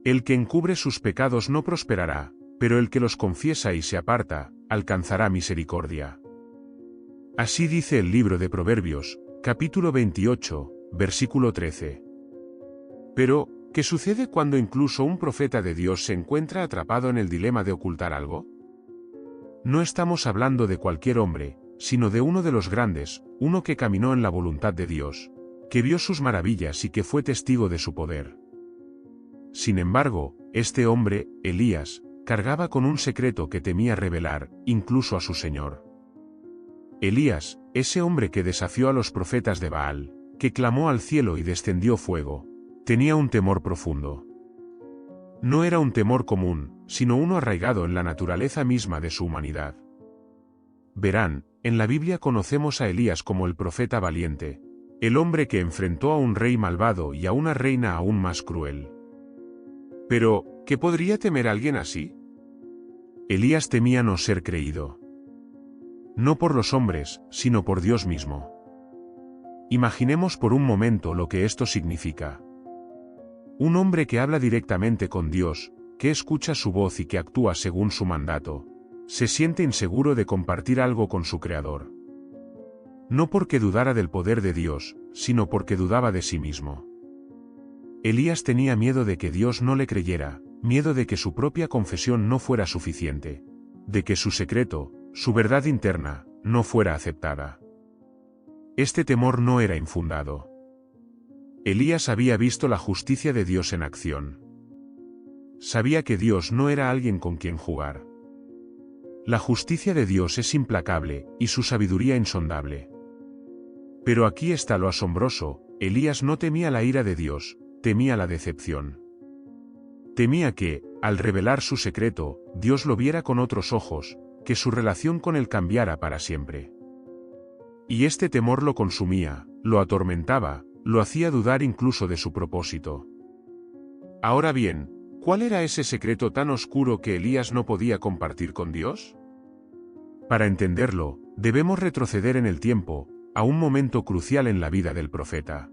El que encubre sus pecados no prosperará, pero el que los confiesa y se aparta, alcanzará misericordia. Así dice el libro de Proverbios, capítulo 28, versículo 13. Pero, ¿qué sucede cuando incluso un profeta de Dios se encuentra atrapado en el dilema de ocultar algo? No estamos hablando de cualquier hombre, sino de uno de los grandes, uno que caminó en la voluntad de Dios, que vio sus maravillas y que fue testigo de su poder. Sin embargo, este hombre, Elías, cargaba con un secreto que temía revelar, incluso a su Señor. Elías, ese hombre que desafió a los profetas de Baal, que clamó al cielo y descendió fuego, tenía un temor profundo. No era un temor común, sino uno arraigado en la naturaleza misma de su humanidad. Verán, en la Biblia conocemos a Elías como el profeta valiente, el hombre que enfrentó a un rey malvado y a una reina aún más cruel. Pero, ¿qué podría temer alguien así? Elías temía no ser creído. No por los hombres, sino por Dios mismo. Imaginemos por un momento lo que esto significa. Un hombre que habla directamente con Dios, que escucha su voz y que actúa según su mandato, se siente inseguro de compartir algo con su Creador. No porque dudara del poder de Dios, sino porque dudaba de sí mismo. Elías tenía miedo de que Dios no le creyera, miedo de que su propia confesión no fuera suficiente, de que su secreto, su verdad interna, no fuera aceptada. Este temor no era infundado. Elías había visto la justicia de Dios en acción. Sabía que Dios no era alguien con quien jugar. La justicia de Dios es implacable, y su sabiduría insondable. Pero aquí está lo asombroso, Elías no temía la ira de Dios, temía la decepción. Temía que, al revelar su secreto, Dios lo viera con otros ojos, que su relación con él cambiara para siempre. Y este temor lo consumía, lo atormentaba, lo hacía dudar incluso de su propósito. Ahora bien, ¿cuál era ese secreto tan oscuro que Elías no podía compartir con Dios? Para entenderlo, debemos retroceder en el tiempo, a un momento crucial en la vida del profeta.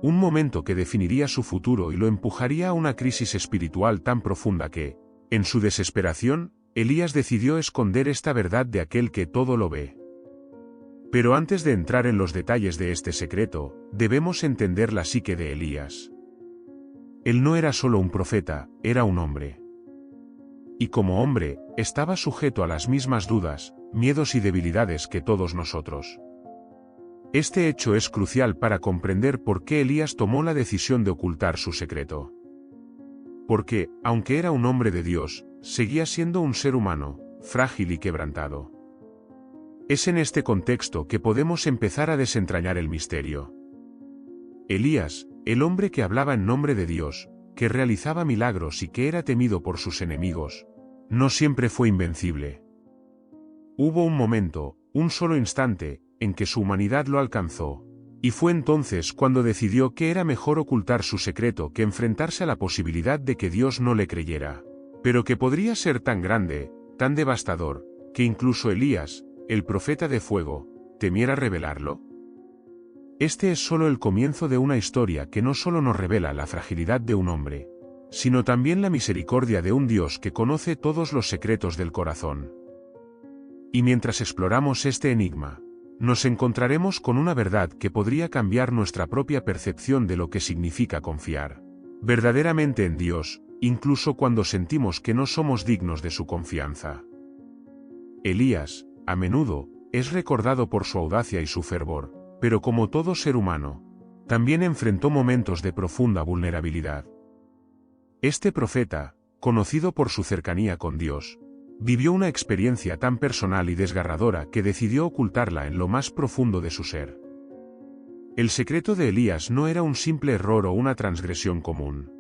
Un momento que definiría su futuro y lo empujaría a una crisis espiritual tan profunda que, en su desesperación, Elías decidió esconder esta verdad de aquel que todo lo ve. Pero antes de entrar en los detalles de este secreto, debemos entender la psique de Elías. Él no era solo un profeta, era un hombre. Y como hombre, estaba sujeto a las mismas dudas, miedos y debilidades que todos nosotros. Este hecho es crucial para comprender por qué Elías tomó la decisión de ocultar su secreto. Porque, aunque era un hombre de Dios, seguía siendo un ser humano, frágil y quebrantado. Es en este contexto que podemos empezar a desentrañar el misterio. Elías, el hombre que hablaba en nombre de Dios, que realizaba milagros y que era temido por sus enemigos, no siempre fue invencible. Hubo un momento, un solo instante, en que su humanidad lo alcanzó, y fue entonces cuando decidió que era mejor ocultar su secreto que enfrentarse a la posibilidad de que Dios no le creyera, pero que podría ser tan grande, tan devastador, que incluso Elías, el profeta de fuego, temiera revelarlo. Este es solo el comienzo de una historia que no solo nos revela la fragilidad de un hombre, sino también la misericordia de un Dios que conoce todos los secretos del corazón. Y mientras exploramos este enigma, nos encontraremos con una verdad que podría cambiar nuestra propia percepción de lo que significa confiar verdaderamente en Dios, incluso cuando sentimos que no somos dignos de su confianza. Elías, a menudo, es recordado por su audacia y su fervor, pero como todo ser humano, también enfrentó momentos de profunda vulnerabilidad. Este profeta, conocido por su cercanía con Dios, vivió una experiencia tan personal y desgarradora que decidió ocultarla en lo más profundo de su ser. El secreto de Elías no era un simple error o una transgresión común.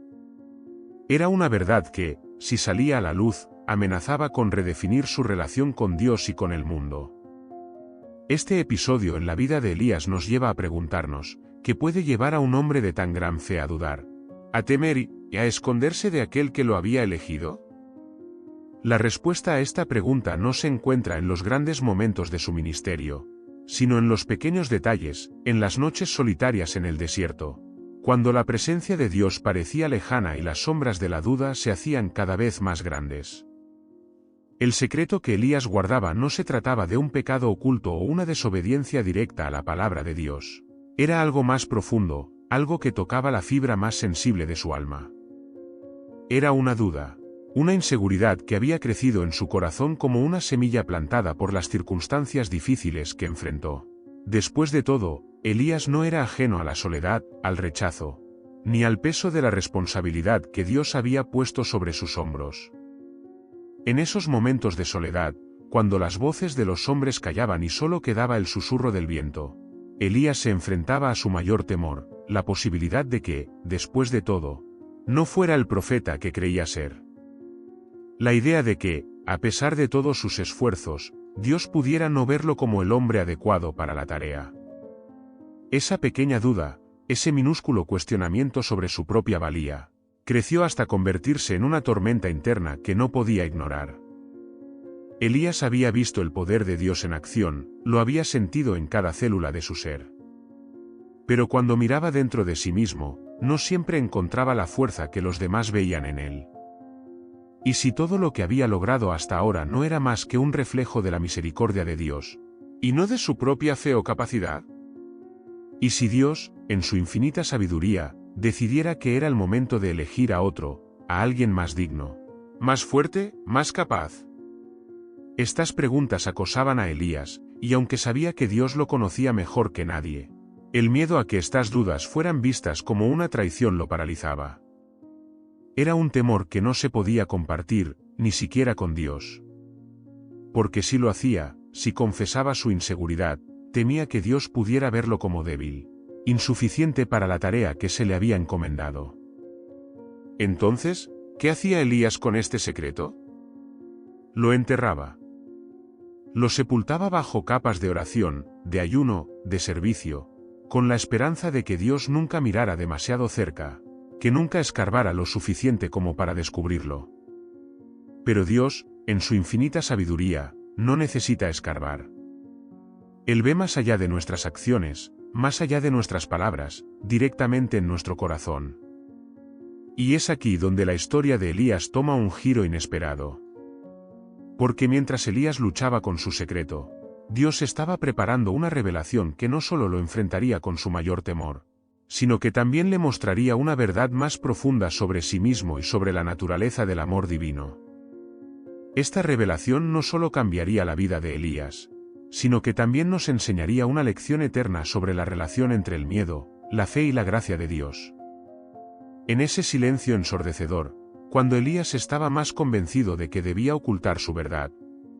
Era una verdad que, si salía a la luz, amenazaba con redefinir su relación con Dios y con el mundo. Este episodio en la vida de Elías nos lleva a preguntarnos, ¿qué puede llevar a un hombre de tan gran fe a dudar, a temer y a esconderse de aquel que lo había elegido? La respuesta a esta pregunta no se encuentra en los grandes momentos de su ministerio, sino en los pequeños detalles, en las noches solitarias en el desierto, cuando la presencia de Dios parecía lejana y las sombras de la duda se hacían cada vez más grandes. El secreto que Elías guardaba no se trataba de un pecado oculto o una desobediencia directa a la palabra de Dios. Era algo más profundo, algo que tocaba la fibra más sensible de su alma. Era una duda, una inseguridad que había crecido en su corazón como una semilla plantada por las circunstancias difíciles que enfrentó. Después de todo, Elías no era ajeno a la soledad, al rechazo, ni al peso de la responsabilidad que Dios había puesto sobre sus hombros. En esos momentos de soledad, cuando las voces de los hombres callaban y solo quedaba el susurro del viento, Elías se enfrentaba a su mayor temor, la posibilidad de que, después de todo, no fuera el profeta que creía ser. La idea de que, a pesar de todos sus esfuerzos, Dios pudiera no verlo como el hombre adecuado para la tarea. Esa pequeña duda, ese minúsculo cuestionamiento sobre su propia valía, creció hasta convertirse en una tormenta interna que no podía ignorar. Elías había visto el poder de Dios en acción, lo había sentido en cada célula de su ser. Pero cuando miraba dentro de sí mismo, no siempre encontraba la fuerza que los demás veían en él. ¿Y si todo lo que había logrado hasta ahora no era más que un reflejo de la misericordia de Dios, y no de su propia fe o capacidad? ¿Y si Dios, en su infinita sabiduría, decidiera que era el momento de elegir a otro, a alguien más digno, más fuerte, más capaz? Estas preguntas acosaban a Elías, y aunque sabía que Dios lo conocía mejor que nadie, el miedo a que estas dudas fueran vistas como una traición lo paralizaba. Era un temor que no se podía compartir, ni siquiera con Dios. Porque si lo hacía, si confesaba su inseguridad, temía que Dios pudiera verlo como débil, insuficiente para la tarea que se le había encomendado. Entonces, ¿qué hacía Elías con este secreto? Lo enterraba. Lo sepultaba bajo capas de oración, de ayuno, de servicio, con la esperanza de que Dios nunca mirara demasiado cerca, que nunca escarbara lo suficiente como para descubrirlo. Pero Dios, en su infinita sabiduría, no necesita escarbar. Él ve más allá de nuestras acciones, más allá de nuestras palabras, directamente en nuestro corazón. Y es aquí donde la historia de Elías toma un giro inesperado. Porque mientras Elías luchaba con su secreto, Dios estaba preparando una revelación que no solo lo enfrentaría con su mayor temor, sino que también le mostraría una verdad más profunda sobre sí mismo y sobre la naturaleza del amor divino. Esta revelación no solo cambiaría la vida de Elías, sino que también nos enseñaría una lección eterna sobre la relación entre el miedo, la fe y la gracia de Dios. En ese silencio ensordecedor, cuando Elías estaba más convencido de que debía ocultar su verdad,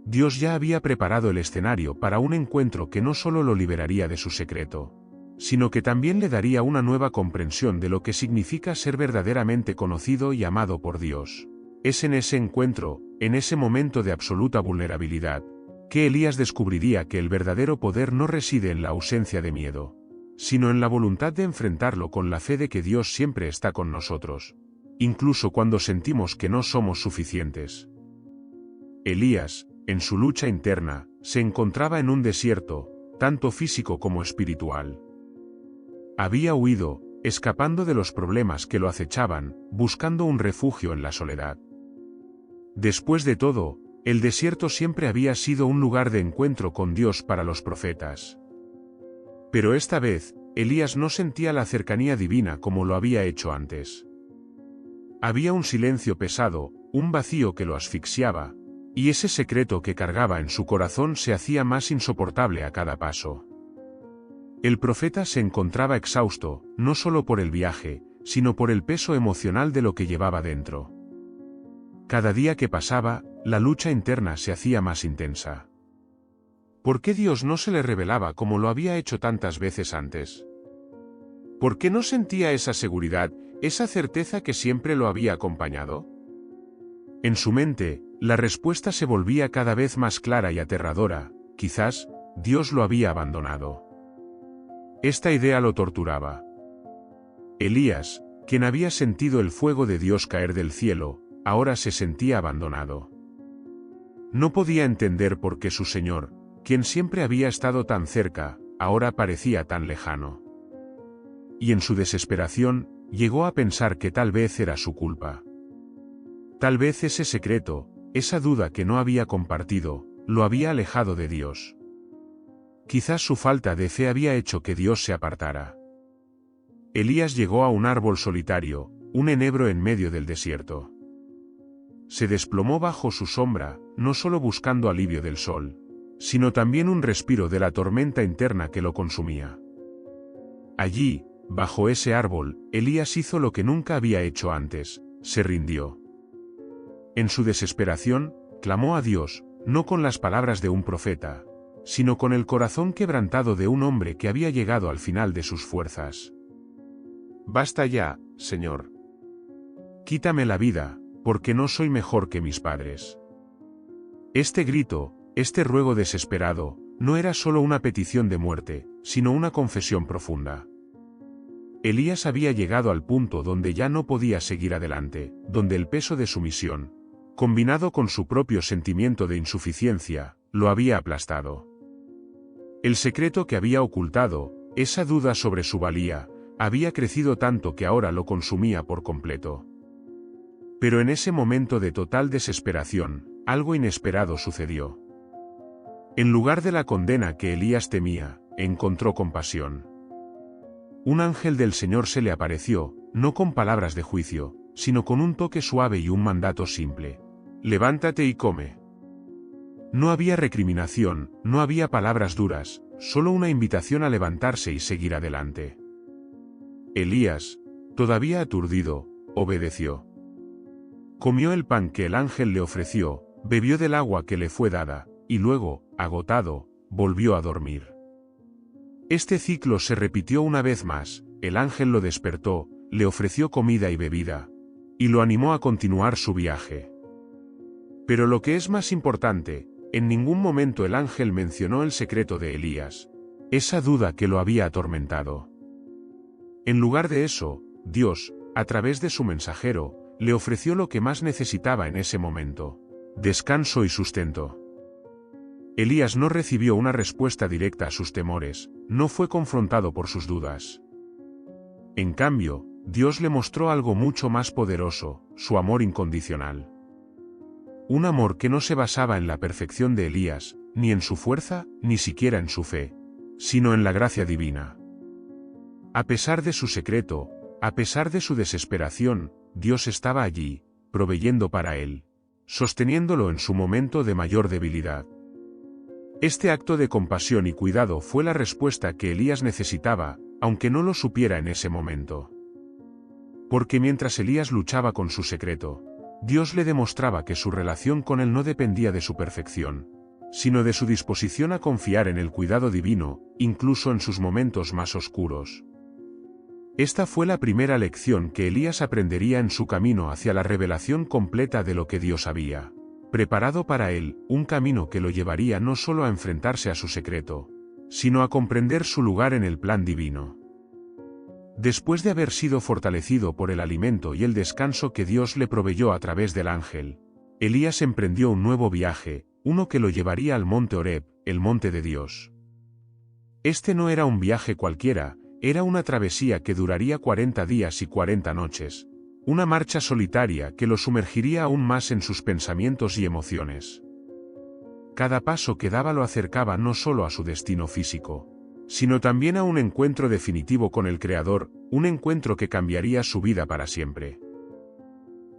Dios ya había preparado el escenario para un encuentro que no solo lo liberaría de su secreto, sino que también le daría una nueva comprensión de lo que significa ser verdaderamente conocido y amado por Dios. Es en ese encuentro, en ese momento de absoluta vulnerabilidad, que Elías descubriría que el verdadero poder no reside en la ausencia de miedo, sino en la voluntad de enfrentarlo con la fe de que Dios siempre está con nosotros, incluso cuando sentimos que no somos suficientes. Elías, en su lucha interna, se encontraba en un desierto, tanto físico como espiritual. Había huido, escapando de los problemas que lo acechaban, buscando un refugio en la soledad. Después de todo, el desierto siempre había sido un lugar de encuentro con Dios para los profetas. Pero esta vez, Elías no sentía la cercanía divina como lo había hecho antes. Había un silencio pesado, un vacío que lo asfixiaba, y ese secreto que cargaba en su corazón se hacía más insoportable a cada paso. El profeta se encontraba exhausto, no solo por el viaje, sino por el peso emocional de lo que llevaba dentro. Cada día que pasaba, la lucha interna se hacía más intensa. ¿Por qué Dios no se le revelaba como lo había hecho tantas veces antes? ¿Por qué no sentía esa seguridad, esa certeza que siempre lo había acompañado? En su mente, la respuesta se volvía cada vez más clara y aterradora: quizás, Dios lo había abandonado. Esta idea lo torturaba. Elías, quien había sentido el fuego de Dios caer del cielo, ahora se sentía abandonado. No podía entender por qué su Señor, quien siempre había estado tan cerca, ahora parecía tan lejano. y en su desesperación, llegó a pensar que tal vez era su culpa. Tal vez ese secreto, esa duda que no había compartido, lo había alejado de Dios. Quizás su falta de fe había hecho que Dios se apartara. Elías llegó a un árbol solitario, un enebro en medio del desierto. Se desplomó bajo su sombra, no solo buscando alivio del sol, sino también un respiro de la tormenta interna que lo consumía. Allí, bajo ese árbol, Elías hizo lo que nunca había hecho antes, se rindió. En su desesperación, clamó a Dios, no con las palabras de un profeta, sino con el corazón quebrantado de un hombre que había llegado al final de sus fuerzas. «Basta ya, Señor. Quítame la vida, porque no soy mejor que mis padres». Este grito, este ruego desesperado, no era solo una petición de muerte, sino una confesión profunda. Elías había llegado al punto donde ya no podía seguir adelante, donde el peso de su misión, combinado con su propio sentimiento de insuficiencia, lo había aplastado. El secreto que había ocultado, esa duda sobre su valía, había crecido tanto que ahora lo consumía por completo. Pero en ese momento de total desesperación, algo inesperado sucedió. En lugar de la condena que Elías temía, encontró compasión. Un ángel del Señor se le apareció, no con palabras de juicio, sino con un toque suave y un mandato simple: «Levántate y come». No había recriminación, no había palabras duras, solo una invitación a levantarse y seguir adelante. Elías, todavía aturdido, obedeció. Comió el pan que el ángel le ofreció, bebió del agua que le fue dada, y luego, agotado, volvió a dormir. Este ciclo se repitió una vez más, el ángel lo despertó, le ofreció comida y bebida, y lo animó a continuar su viaje. Pero lo que es más importante, en ningún momento el ángel mencionó el secreto de Elías, esa duda que lo había atormentado. En lugar de eso, Dios, a través de su mensajero, le ofreció lo que más necesitaba en ese momento: descanso y sustento. Elías no recibió una respuesta directa a sus temores, no fue confrontado por sus dudas. En cambio, Dios le mostró algo mucho más poderoso: su amor incondicional. Un amor que no se basaba en la perfección de Elías, ni en su fuerza, ni siquiera en su fe, sino en la gracia divina. A pesar de su secreto, a pesar de su desesperación, Dios estaba allí, proveyendo para él, sosteniéndolo en su momento de mayor debilidad. Este acto de compasión y cuidado fue la respuesta que Elías necesitaba, aunque no lo supiera en ese momento. Porque mientras Elías luchaba con su secreto, Dios le demostraba que su relación con él no dependía de su perfección, sino de su disposición a confiar en el cuidado divino, incluso en sus momentos más oscuros. Esta fue la primera lección que Elías aprendería en su camino hacia la revelación completa de lo que Dios había preparado para él, un camino que lo llevaría no solo a enfrentarse a su secreto, sino a comprender su lugar en el plan divino. Después de haber sido fortalecido por el alimento y el descanso que Dios le proveyó a través del ángel, Elías emprendió un nuevo viaje, uno que lo llevaría al monte Horeb, el monte de Dios. Este no era un viaje cualquiera, era una travesía que duraría 40 días y 40 noches, una marcha solitaria que lo sumergiría aún más en sus pensamientos y emociones. Cada paso que daba lo acercaba no solo a su destino físico, sino también a un encuentro definitivo con el Creador, un encuentro que cambiaría su vida para siempre.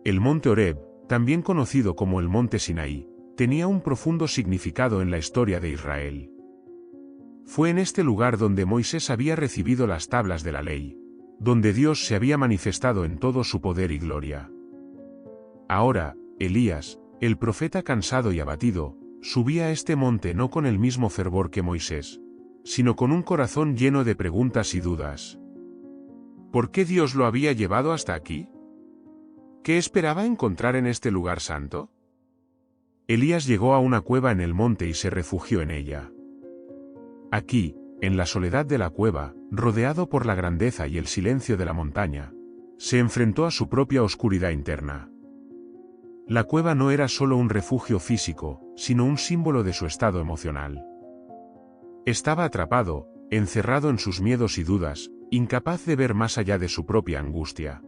El monte Horeb, también conocido como el monte Sinaí, tenía un profundo significado en la historia de Israel. Fue en este lugar donde Moisés había recibido las tablas de la ley, donde Dios se había manifestado en todo su poder y gloria. Ahora, Elías, el profeta cansado y abatido, subía a este monte no con el mismo fervor que Moisés, sino con un corazón lleno de preguntas y dudas. ¿Por qué Dios lo había llevado hasta aquí? ¿Qué esperaba encontrar en este lugar santo? Elías llegó a una cueva en el monte y se refugió en ella. Aquí, en la soledad de la cueva, rodeado por la grandeza y el silencio de la montaña, se enfrentó a su propia oscuridad interna. La cueva no era solo un refugio físico, sino un símbolo de su estado emocional. Estaba atrapado, encerrado en sus miedos y dudas, incapaz de ver más allá de su propia angustia.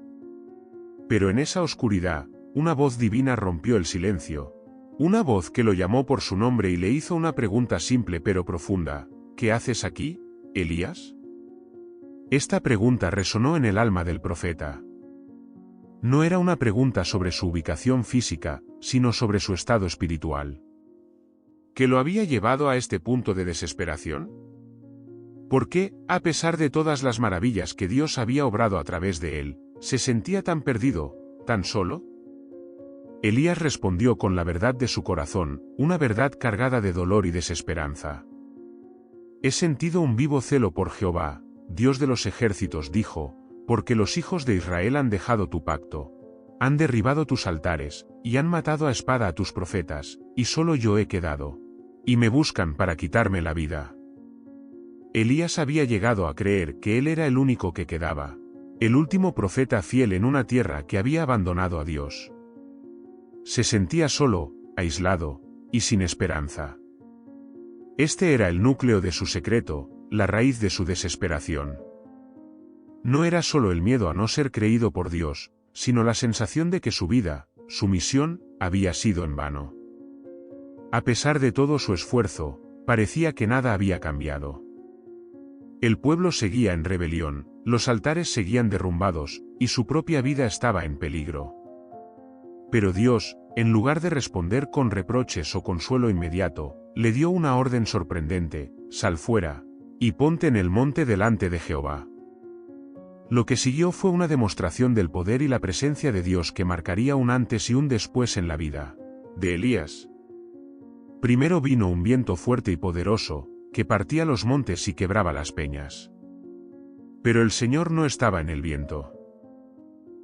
Pero en esa oscuridad, una voz divina rompió el silencio. Una voz que lo llamó por su nombre y le hizo una pregunta simple pero profunda. ¿Qué haces aquí, Elías? Esta pregunta resonó en el alma del profeta. No era una pregunta sobre su ubicación física, sino sobre su estado espiritual. ¿Qué lo había llevado a este punto de desesperación? ¿Por qué, a pesar de todas las maravillas que Dios había obrado a través de él, se sentía tan perdido, tan solo? Elías respondió con la verdad de su corazón, una verdad cargada de dolor y desesperanza. He sentido un vivo celo por Jehová, Dios de los ejércitos, dijo, porque los hijos de Israel han dejado tu pacto, han derribado tus altares, y han matado a espada a tus profetas, y solo yo he quedado. Y me buscan para quitarme la vida. Elías había llegado a creer que él era el único que quedaba, el último profeta fiel en una tierra que había abandonado a Dios. Se sentía solo, aislado, y sin esperanza. Este era el núcleo de su secreto, la raíz de su desesperación. No era solo el miedo a no ser creído por Dios, sino la sensación de que su vida, su misión, había sido en vano. A pesar de todo su esfuerzo, parecía que nada había cambiado. El pueblo seguía en rebelión, los altares seguían derrumbados, y su propia vida estaba en peligro. Pero Dios, en lugar de responder con reproches o consuelo inmediato, le dio una orden sorprendente: sal fuera, y ponte en el monte delante de Jehová. Lo que siguió fue una demostración del poder y la presencia de Dios que marcaría un antes y un después en la vida de Elías. Primero vino un viento fuerte y poderoso, que partía los montes y quebraba las peñas. Pero el Señor no estaba en el viento.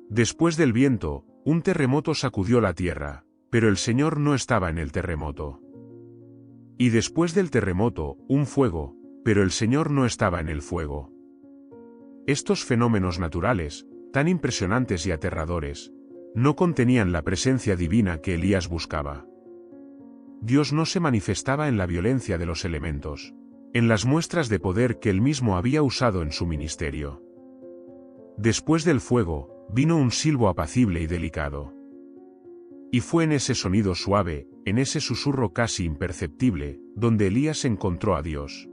Después del viento, un terremoto sacudió la tierra, pero el Señor no estaba en el terremoto. Y después del terremoto, un fuego, pero el Señor no estaba en el fuego. Estos fenómenos naturales, tan impresionantes y aterradores, no contenían la presencia divina que Elías buscaba. Dios no se manifestaba en la violencia de los elementos, en las muestras de poder que él mismo había usado en su ministerio. Después del fuego, vino un silbo apacible y delicado. Y fue en ese sonido suave, en ese susurro casi imperceptible, donde Elías encontró a Dios.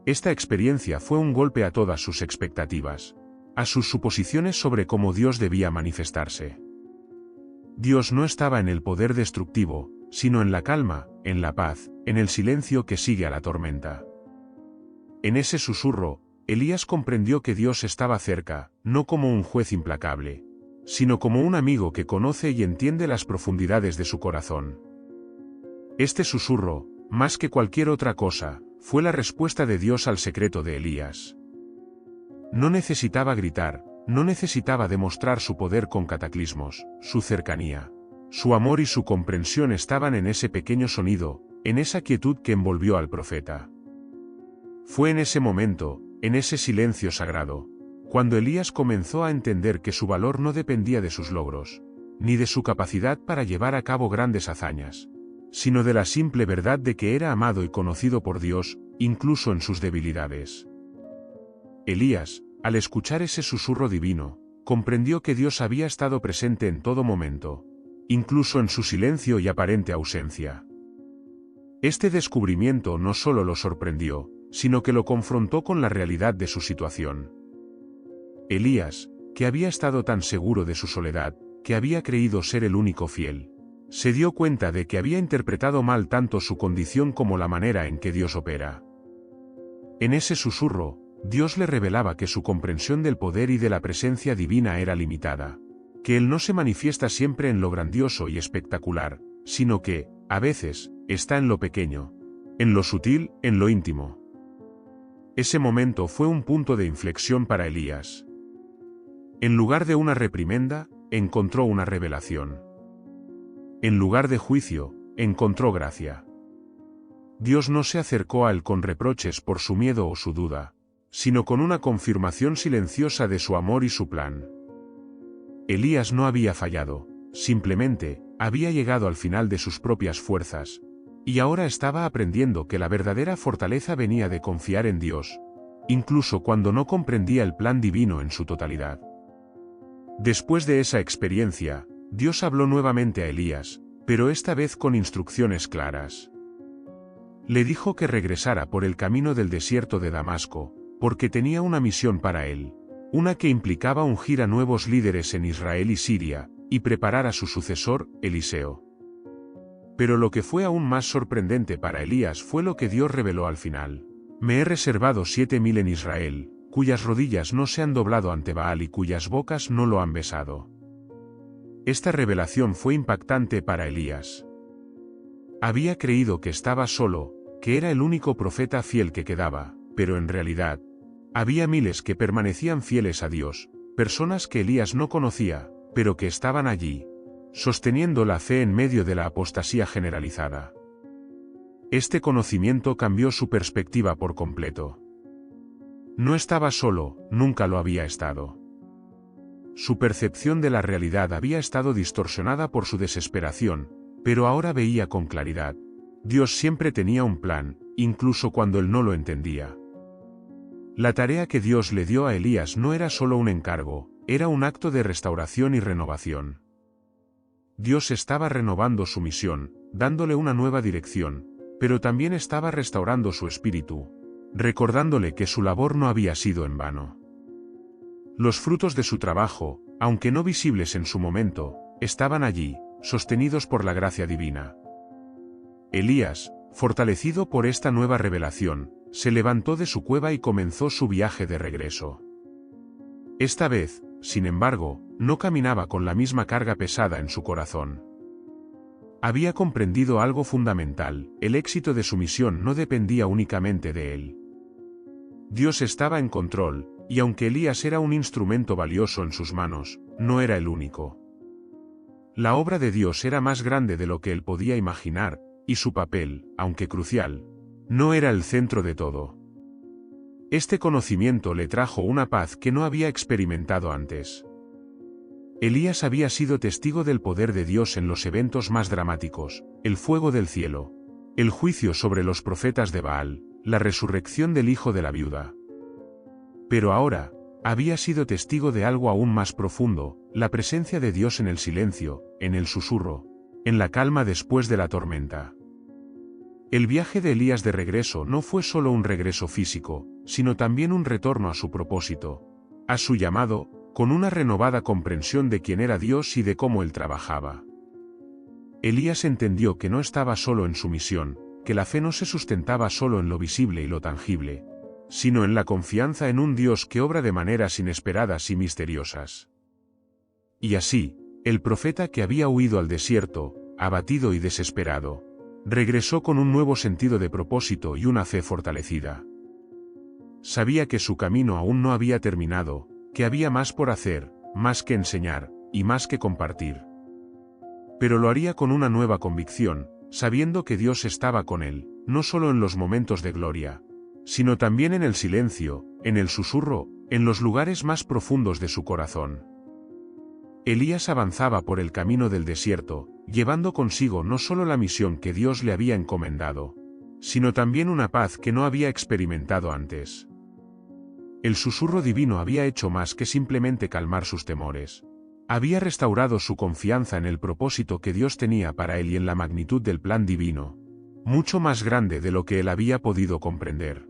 Esta experiencia fue un golpe a todas sus expectativas, a sus suposiciones sobre cómo Dios debía manifestarse. Dios no estaba en el poder destructivo, sino en la calma, en la paz, en el silencio que sigue a la tormenta. En ese susurro, Elías comprendió que Dios estaba cerca, no como un juez implacable, sino como un amigo que conoce y entiende las profundidades de su corazón. Este susurro, más que cualquier otra cosa, fue la respuesta de Dios al secreto de Elías. No necesitaba gritar, no necesitaba demostrar su poder con cataclismos, su cercanía. Su amor y su comprensión estaban en ese pequeño sonido, en esa quietud que envolvió al profeta. Fue en ese momento, en ese silencio sagrado, cuando Elías comenzó a entender que su valor no dependía de sus logros, ni de su capacidad para llevar a cabo grandes hazañas, sino de la simple verdad de que era amado y conocido por Dios, incluso en sus debilidades. Elías, al escuchar ese susurro divino, comprendió que Dios había estado presente en todo momento, incluso en su silencio y aparente ausencia. Este descubrimiento no solo lo sorprendió, sino que lo confrontó con la realidad de su situación. Elías, que había estado tan seguro de su soledad, que había creído ser el único fiel, se dio cuenta de que había interpretado mal tanto su condición como la manera en que Dios opera. En ese susurro, Dios le revelaba que su comprensión del poder y de la presencia divina era limitada, que Él no se manifiesta siempre en lo grandioso y espectacular, sino que, a veces, está en lo pequeño, en lo sutil, en lo íntimo. Ese momento fue un punto de inflexión para Elías. En lugar de una reprimenda, encontró una revelación. En lugar de juicio, encontró gracia. Dios no se acercó a él con reproches por su miedo o su duda, sino con una confirmación silenciosa de su amor y su plan. Elías no había fallado, simplemente, había llegado al final de sus propias fuerzas, y ahora estaba aprendiendo que la verdadera fortaleza venía de confiar en Dios, incluso cuando no comprendía el plan divino en su totalidad. Después de esa experiencia, Dios habló nuevamente a Elías, pero esta vez con instrucciones claras. Le dijo que regresara por el camino del desierto de Damasco, porque tenía una misión para él, una que implicaba ungir a nuevos líderes en Israel y Siria, y preparar a su sucesor, Eliseo. Pero lo que fue aún más sorprendente para Elías fue lo que Dios reveló al final. Me he reservado 7.000 en Israel, cuyas rodillas no se han doblado ante Baal y cuyas bocas no lo han besado. Esta revelación fue impactante para Elías. Había creído que estaba solo, que era el único profeta fiel que quedaba, pero en realidad, había miles que permanecían fieles a Dios, personas que Elías no conocía, pero que estaban allí, sosteniendo la fe en medio de la apostasía generalizada. Este conocimiento cambió su perspectiva por completo. No estaba solo, nunca lo había estado. Su percepción de la realidad había estado distorsionada por su desesperación, pero ahora veía con claridad. Dios siempre tenía un plan, incluso cuando él no lo entendía. La tarea que Dios le dio a Elías no era solo un encargo, era un acto de restauración y renovación. Dios estaba renovando su misión, dándole una nueva dirección, pero también estaba restaurando su espíritu, recordándole que su labor no había sido en vano. Los frutos de su trabajo, aunque no visibles en su momento, estaban allí, sostenidos por la gracia divina. Elías, fortalecido por esta nueva revelación, se levantó de su cueva y comenzó su viaje de regreso. Esta vez, sin embargo, no caminaba con la misma carga pesada en su corazón. Había comprendido algo fundamental: el éxito de su misión no dependía únicamente de él. Dios estaba en control, y aunque Elías era un instrumento valioso en sus manos, no era el único. La obra de Dios era más grande de lo que él podía imaginar, y su papel, aunque crucial, no era el centro de todo. Este conocimiento le trajo una paz que no había experimentado antes. Elías había sido testigo del poder de Dios en los eventos más dramáticos: el fuego del cielo, el juicio sobre los profetas de Baal, la resurrección del hijo de la viuda. Pero ahora, había sido testigo de algo aún más profundo: la presencia de Dios en el silencio, en el susurro, en la calma después de la tormenta. El viaje de Elías de regreso no fue solo un regreso físico, sino también un retorno a su propósito, a su llamado, con una renovada comprensión de quién era Dios y de cómo él trabajaba. Elías entendió que no estaba solo en su misión, que la fe no se sustentaba solo en lo visible y lo tangible, sino en la confianza en un Dios que obra de maneras inesperadas y misteriosas. Y así, el profeta que había huido al desierto, abatido y desesperado, regresó con un nuevo sentido de propósito y una fe fortalecida. Sabía que su camino aún no había terminado, que había más por hacer, más que enseñar, y más que compartir. Pero lo haría con una nueva convicción, sabiendo que Dios estaba con él, no solo en los momentos de gloria, sino también en el silencio, en el susurro, en los lugares más profundos de su corazón. Elías avanzaba por el camino del desierto, llevando consigo no solo la misión que Dios le había encomendado, sino también una paz que no había experimentado antes. El susurro divino había hecho más que simplemente calmar sus temores. Había restaurado su confianza en el propósito que Dios tenía para él y en la magnitud del plan divino, mucho más grande de lo que él había podido comprender.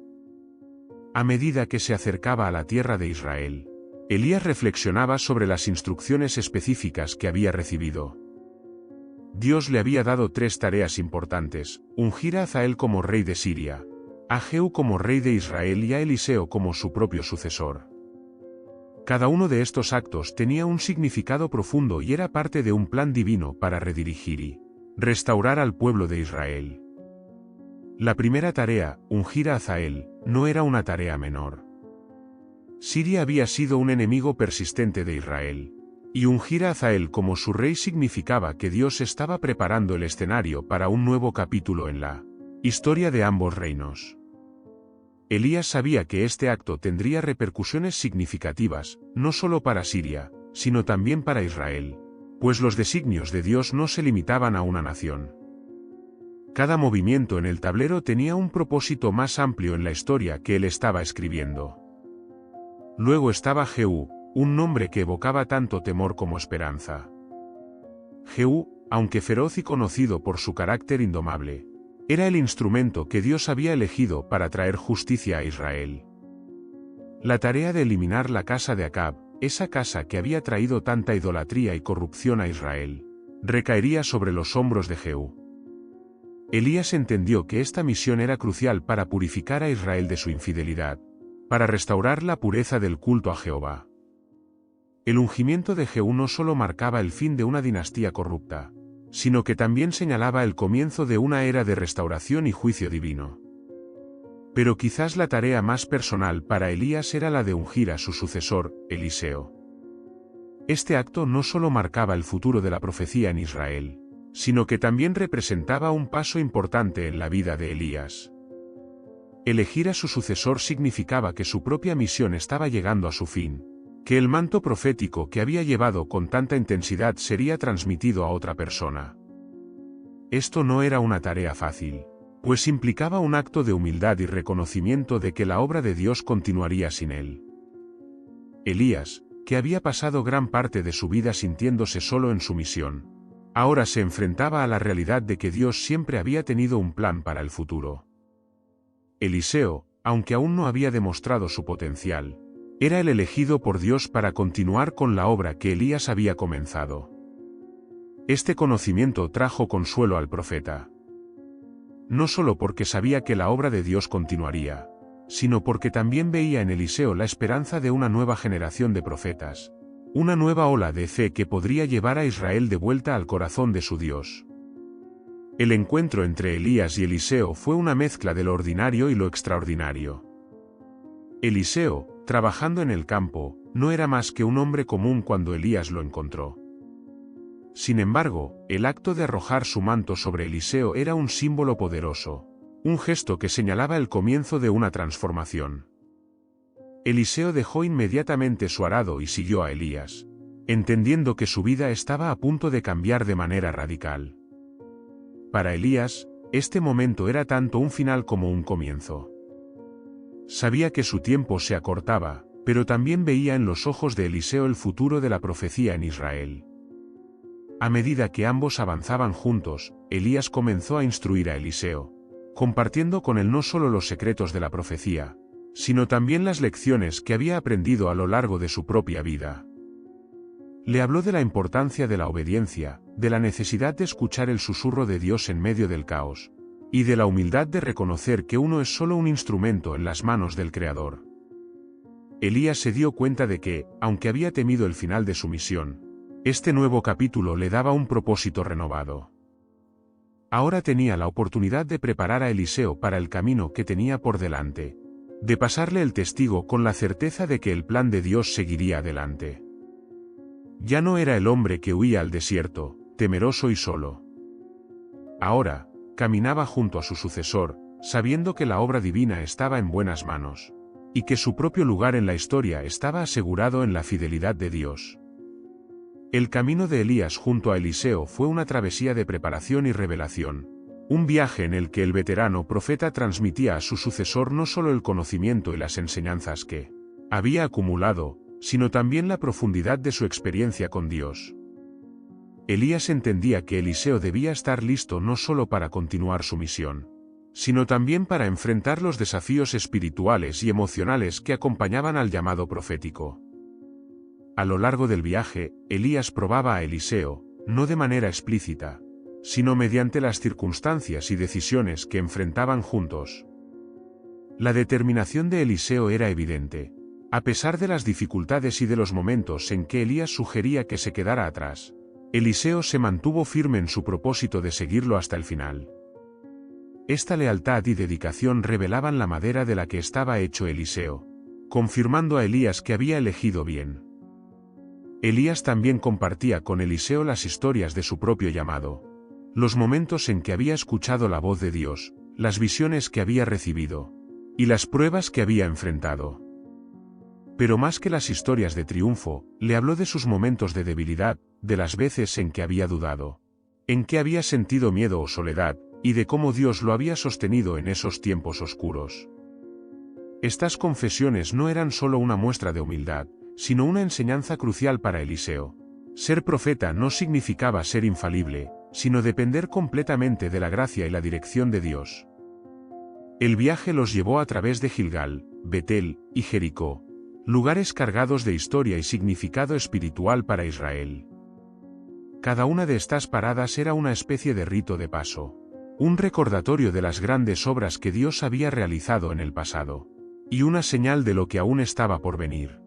A medida que se acercaba a la tierra de Israel, Elías reflexionaba sobre las instrucciones específicas que había recibido. Dios le había dado 3 tareas importantes: ungir a Hazael como rey de Siria, a Jehú como rey de Israel y a Eliseo como su propio sucesor. Cada uno de estos actos tenía un significado profundo y era parte de un plan divino para redirigir y restaurar al pueblo de Israel. La primera tarea, ungir a Hazael, no era una tarea menor. Siria había sido un enemigo persistente de Israel, y ungir a Hazael como su rey significaba que Dios estaba preparando el escenario para un nuevo capítulo en la historia de ambos reinos. Elías sabía que este acto tendría repercusiones significativas, no solo para Siria, sino también para Israel, pues los designios de Dios no se limitaban a una nación. Cada movimiento en el tablero tenía un propósito más amplio en la historia que él estaba escribiendo. Luego estaba Jehú, un nombre que evocaba tanto temor como esperanza. Jehú, aunque feroz y conocido por su carácter indomable, era el instrumento que Dios había elegido para traer justicia a Israel. La tarea de eliminar la casa de Acab, esa casa que había traído tanta idolatría y corrupción a Israel, recaería sobre los hombros de Jehú. Elías entendió que esta misión era crucial para purificar a Israel de su infidelidad, para restaurar la pureza del culto a Jehová. El ungimiento de Jehú no solo marcaba el fin de una dinastía corrupta, sino que también señalaba el comienzo de una era de restauración y juicio divino. Pero quizás la tarea más personal para Elías era la de ungir a su sucesor, Eliseo. Este acto no solo marcaba el futuro de la profecía en Israel, sino que también representaba un paso importante en la vida de Elías. Elegir a su sucesor significaba que su propia misión estaba llegando a su fin, que el manto profético que había llevado con tanta intensidad sería transmitido a otra persona. Esto no era una tarea fácil, pues implicaba un acto de humildad y reconocimiento de que la obra de Dios continuaría sin él. Elías, que había pasado gran parte de su vida sintiéndose solo en su misión, ahora se enfrentaba a la realidad de que Dios siempre había tenido un plan para el futuro. Eliseo, aunque aún no había demostrado su potencial, era el elegido por Dios para continuar con la obra que Elías había comenzado. Este conocimiento trajo consuelo al profeta. No solo porque sabía que la obra de Dios continuaría, sino porque también veía en Eliseo la esperanza de una nueva generación de profetas, una nueva ola de fe que podría llevar a Israel de vuelta al corazón de su Dios. El encuentro entre Elías y Eliseo fue una mezcla de lo ordinario y lo extraordinario. Eliseo, trabajando en el campo, no era más que un hombre común cuando Elías lo encontró. Sin embargo, el acto de arrojar su manto sobre Eliseo era un símbolo poderoso, un gesto que señalaba el comienzo de una transformación. Eliseo dejó inmediatamente su arado y siguió a Elías, entendiendo que su vida estaba a punto de cambiar de manera radical. Para Elías, este momento era tanto un final como un comienzo. Sabía que su tiempo se acortaba, pero también veía en los ojos de Eliseo el futuro de la profecía en Israel. A medida que ambos avanzaban juntos, Elías comenzó a instruir a Eliseo, compartiendo con él no solo los secretos de la profecía, sino también las lecciones que había aprendido a lo largo de su propia vida. Le habló de la importancia de la obediencia, de la necesidad de escuchar el susurro de Dios en medio del caos, y de la humildad de reconocer que uno es solo un instrumento en las manos del Creador. Elías se dio cuenta de que, aunque había temido el final de su misión, este nuevo capítulo le daba un propósito renovado. Ahora tenía la oportunidad de preparar a Eliseo para el camino que tenía por delante, de pasarle el testigo con la certeza de que el plan de Dios seguiría adelante. Ya no era el hombre que huía al desierto, temeroso y solo. Ahora, caminaba junto a su sucesor, sabiendo que la obra divina estaba en buenas manos, y que su propio lugar en la historia estaba asegurado en la fidelidad de Dios. El camino de Elías junto a Eliseo fue una travesía de preparación y revelación, un viaje en el que el veterano profeta transmitía a su sucesor no solo el conocimiento y las enseñanzas que había acumulado, sino también la profundidad de su experiencia con Dios. Elías entendía que Eliseo debía estar listo no solo para continuar su misión, sino también para enfrentar los desafíos espirituales y emocionales que acompañaban al llamado profético. A lo largo del viaje, Elías probaba a Eliseo, no de manera explícita, sino mediante las circunstancias y decisiones que enfrentaban juntos. La determinación de Eliseo era evidente, a pesar de las dificultades y de los momentos en que Elías sugería que se quedara atrás. Eliseo se mantuvo firme en su propósito de seguirlo hasta el final. Esta lealtad y dedicación revelaban la madera de la que estaba hecho Eliseo, confirmando a Elías que había elegido bien. Elías también compartía con Eliseo las historias de su propio llamado, los momentos en que había escuchado la voz de Dios, las visiones que había recibido, y las pruebas que había enfrentado. Pero más que las historias de triunfo, le habló de sus momentos de debilidad, de las veces en que había dudado, en que había sentido miedo o soledad, y de cómo Dios lo había sostenido en esos tiempos oscuros. Estas confesiones no eran solo una muestra de humildad, sino una enseñanza crucial para Eliseo. Ser profeta no significaba ser infalible, sino depender completamente de la gracia y la dirección de Dios. El viaje los llevó a través de Gilgal, Betel y Jericó, lugares cargados de historia y significado espiritual para Israel. Cada una de estas paradas era una especie de rito de paso, un recordatorio de las grandes obras que Dios había realizado en el pasado, y una señal de lo que aún estaba por venir.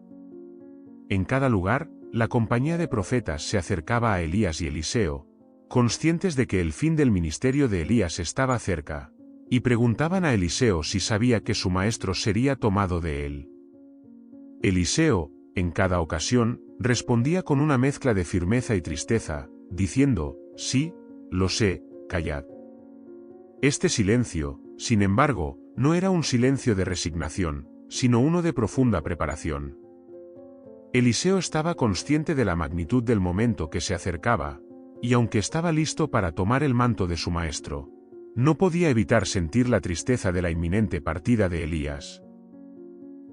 En cada lugar, la compañía de profetas se acercaba a Elías y Eliseo, conscientes de que el fin del ministerio de Elías estaba cerca, y preguntaban a Eliseo si sabía que su maestro sería tomado de él. Eliseo, en cada ocasión, respondía con una mezcla de firmeza y tristeza, diciendo: «Sí, lo sé, callad». Este silencio, sin embargo, no era un silencio de resignación, sino uno de profunda preparación. Eliseo estaba consciente de la magnitud del momento que se acercaba, y aunque estaba listo para tomar el manto de su maestro, no podía evitar sentir la tristeza de la inminente partida de Elías.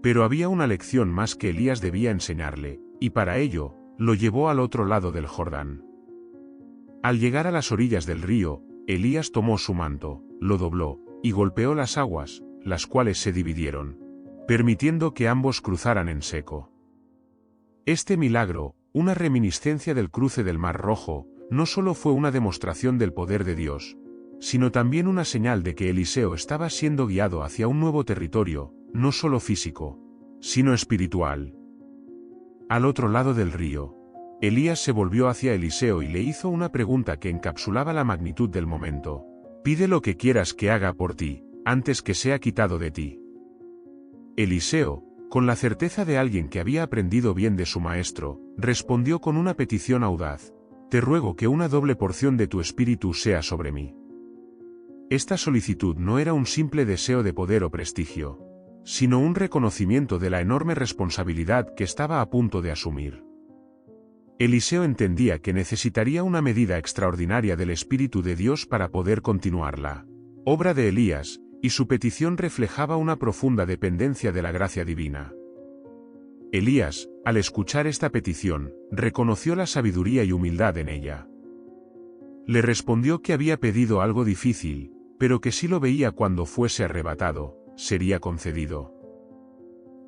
Pero había una lección más que Elías debía enseñarle, y para ello, lo llevó al otro lado del Jordán. Al llegar a las orillas del río, Elías tomó su manto, lo dobló, y golpeó las aguas, las cuales se dividieron, permitiendo que ambos cruzaran en seco. Este milagro, una reminiscencia del cruce del Mar Rojo, no solo fue una demostración del poder de Dios, sino también una señal de que Eliseo estaba siendo guiado hacia un nuevo territorio, no solo físico, sino espiritual. Al otro lado del río, Elías se volvió hacia Eliseo y le hizo una pregunta que encapsulaba la magnitud del momento: «Pide lo que quieras que haga por ti, antes que sea quitado de ti». Eliseo, con la certeza de alguien que había aprendido bien de su maestro, respondió con una petición audaz: «Te ruego que una doble porción de tu espíritu sea sobre mí». Esta solicitud no era un simple deseo de poder o prestigio, sino un reconocimiento de la enorme responsabilidad que estaba a punto de asumir. Eliseo entendía que necesitaría una medida extraordinaria del Espíritu de Dios para poder continuarla. Obra de Elías, y su petición reflejaba una profunda dependencia de la gracia divina. Elías, al escuchar esta petición, reconoció la sabiduría y humildad en ella. Le respondió que había pedido algo difícil, pero que si lo veía cuando fuese arrebatado, sería concedido.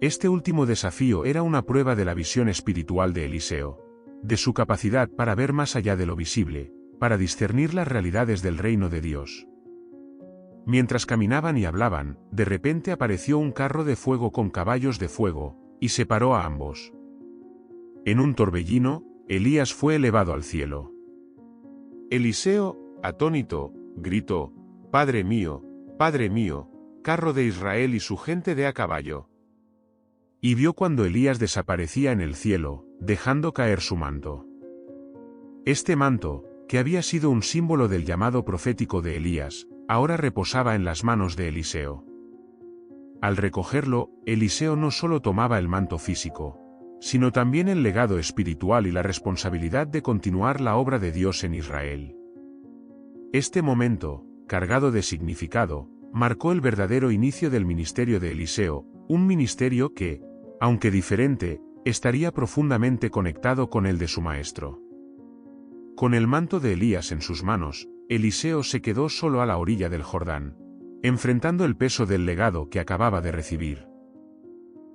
Este último desafío era una prueba de la visión espiritual de Eliseo, de su capacidad para ver más allá de lo visible, para discernir las realidades del reino de Dios. Mientras caminaban y hablaban, de repente apareció un carro de fuego con caballos de fuego, y separó a ambos. En un torbellino, Elías fue elevado al cielo. Eliseo, atónito, gritó: Padre mío, carro de Israel y su gente de a caballo». Y vio cuando Elías desaparecía en el cielo, dejando caer su manto. Este manto, que había sido un símbolo del llamado profético de Elías, ahora reposaba en las manos de Eliseo. Al recogerlo, Eliseo no solo tomaba el manto físico, sino también el legado espiritual y la responsabilidad de continuar la obra de Dios en Israel. Este momento, cargado de significado, marcó el verdadero inicio del ministerio de Eliseo, un ministerio que, aunque diferente, estaría profundamente conectado con el de su maestro. Con el manto de Elías en sus manos, Eliseo se quedó solo a la orilla del Jordán, enfrentando el peso del legado que acababa de recibir.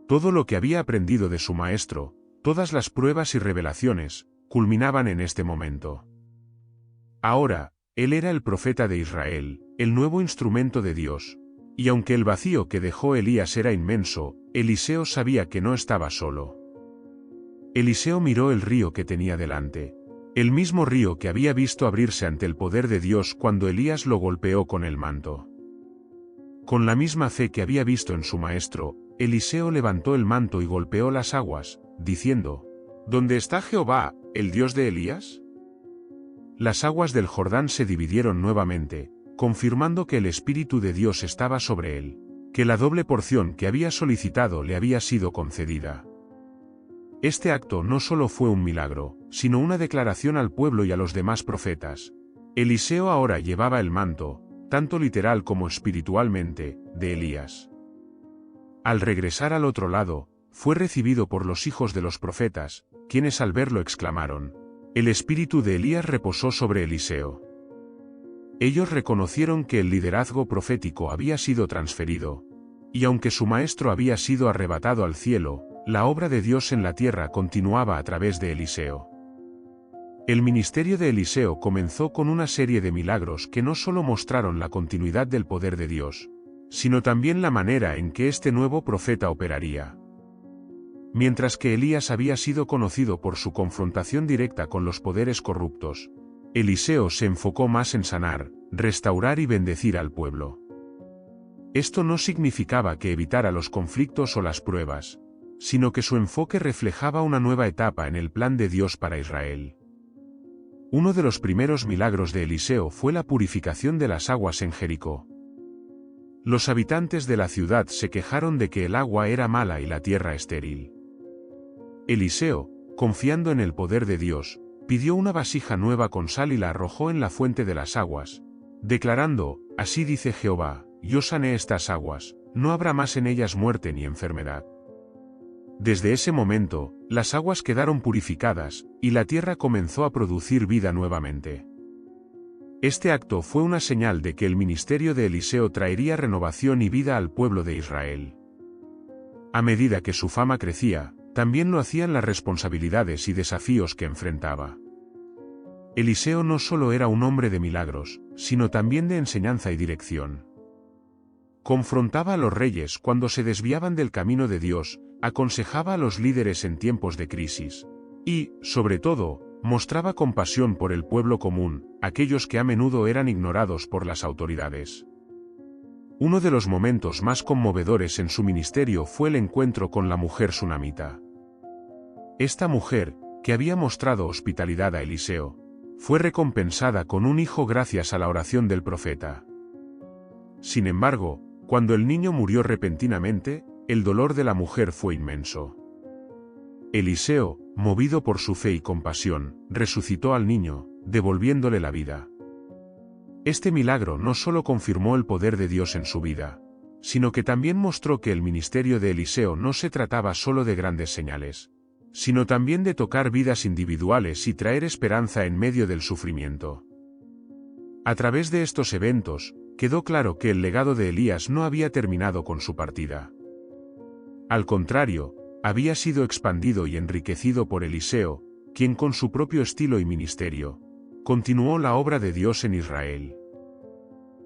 Todo lo que había aprendido de su maestro, todas las pruebas y revelaciones, culminaban en este momento. Ahora, él era el profeta de Israel, el nuevo instrumento de Dios, y aunque el vacío que dejó Elías era inmenso, Eliseo sabía que no estaba solo. Eliseo miró el río que tenía delante, el mismo río que había visto abrirse ante el poder de Dios cuando Elías lo golpeó con el manto. Con la misma fe que había visto en su maestro, Eliseo levantó el manto y golpeó las aguas, diciendo: ¿Dónde está Jehová, el Dios de Elías? Las aguas del Jordán se dividieron nuevamente, confirmando que el Espíritu de Dios estaba sobre él, que la doble porción que había solicitado le había sido concedida. Este acto no solo fue un milagro, sino una declaración al pueblo y a los demás profetas. Eliseo ahora llevaba el manto, tanto literal como espiritualmente, de Elías. Al regresar al otro lado, fue recibido por los hijos de los profetas, quienes al verlo exclamaron: «El espíritu de Elías reposó sobre Eliseo». Ellos reconocieron que el liderazgo profético había sido transferido, y aunque su maestro había sido arrebatado al cielo, la obra de Dios en la tierra continuaba a través de Eliseo. El ministerio de Eliseo comenzó con una serie de milagros que no solo mostraron la continuidad del poder de Dios, sino también la manera en que este nuevo profeta operaría. Mientras que Elías había sido conocido por su confrontación directa con los poderes corruptos, Eliseo se enfocó más en sanar, restaurar y bendecir al pueblo. Esto no significaba que evitara los conflictos o las pruebas, sino que su enfoque reflejaba una nueva etapa en el plan de Dios para Israel. Uno de los primeros milagros de Eliseo fue la purificación de las aguas en Jericó. Los habitantes de la ciudad se quejaron de que el agua era mala y la tierra estéril. Eliseo, confiando en el poder de Dios, pidió una vasija nueva con sal y la arrojó en la fuente de las aguas, declarando: «Así dice Jehová, yo sané estas aguas, no habrá más en ellas muerte ni enfermedad». Desde ese momento, las aguas quedaron purificadas, y la tierra comenzó a producir vida nuevamente. Este acto fue una señal de que el ministerio de Eliseo traería renovación y vida al pueblo de Israel. A medida que su fama crecía, también lo hacían las responsabilidades y desafíos que enfrentaba. Eliseo no solo era un hombre de milagros, sino también de enseñanza y dirección. Confrontaba a los reyes cuando se desviaban del camino de Dios, aconsejaba a los líderes en tiempos de crisis, y, sobre todo, mostraba compasión por el pueblo común, aquellos que a menudo eran ignorados por las autoridades. Uno de los momentos más conmovedores en su ministerio fue el encuentro con la mujer sunamita. Esta mujer, que había mostrado hospitalidad a Eliseo, fue recompensada con un hijo gracias a la oración del profeta. Sin embargo, cuando el niño murió repentinamente, el dolor de la mujer fue inmenso. Eliseo, movido por su fe y compasión, resucitó al niño, devolviéndole la vida. Este milagro no solo confirmó el poder de Dios en su vida, sino que también mostró que el ministerio de Eliseo no se trataba solo de grandes señales, sino también de tocar vidas individuales y traer esperanza en medio del sufrimiento. A través de estos eventos, quedó claro que el legado de Elías no había terminado con su partida. Al contrario, había sido expandido y enriquecido por Eliseo, quien con su propio estilo y ministerio, continuó la obra de Dios en Israel.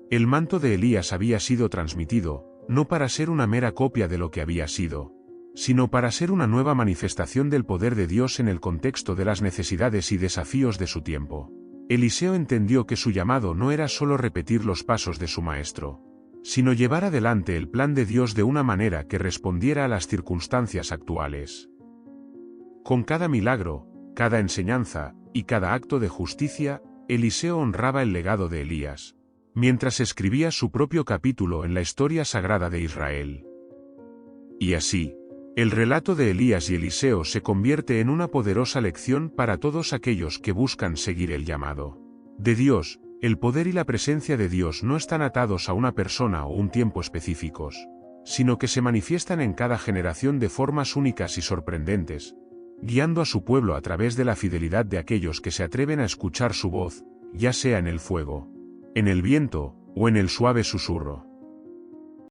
El manto de Elías había sido transmitido, no para ser una mera copia de lo que había sido, sino para ser una nueva manifestación del poder de Dios en el contexto de las necesidades y desafíos de su tiempo. Eliseo entendió que su llamado no era solo repetir los pasos de su maestro, sino llevar adelante el plan de Dios de una manera que respondiera a las circunstancias actuales. Con cada milagro, cada enseñanza, y cada acto de justicia, Eliseo honraba el legado de Elías, mientras escribía su propio capítulo en la historia sagrada de Israel. Y así, el relato de Elías y Eliseo se convierte en una poderosa lección para todos aquellos que buscan seguir el llamado de Dios. El poder y la presencia de Dios no están atados a una persona o un tiempo específicos, sino que se manifiestan en cada generación de formas únicas y sorprendentes, guiando a su pueblo a través de la fidelidad de aquellos que se atreven a escuchar su voz, ya sea en el fuego, en el viento, o en el suave susurro.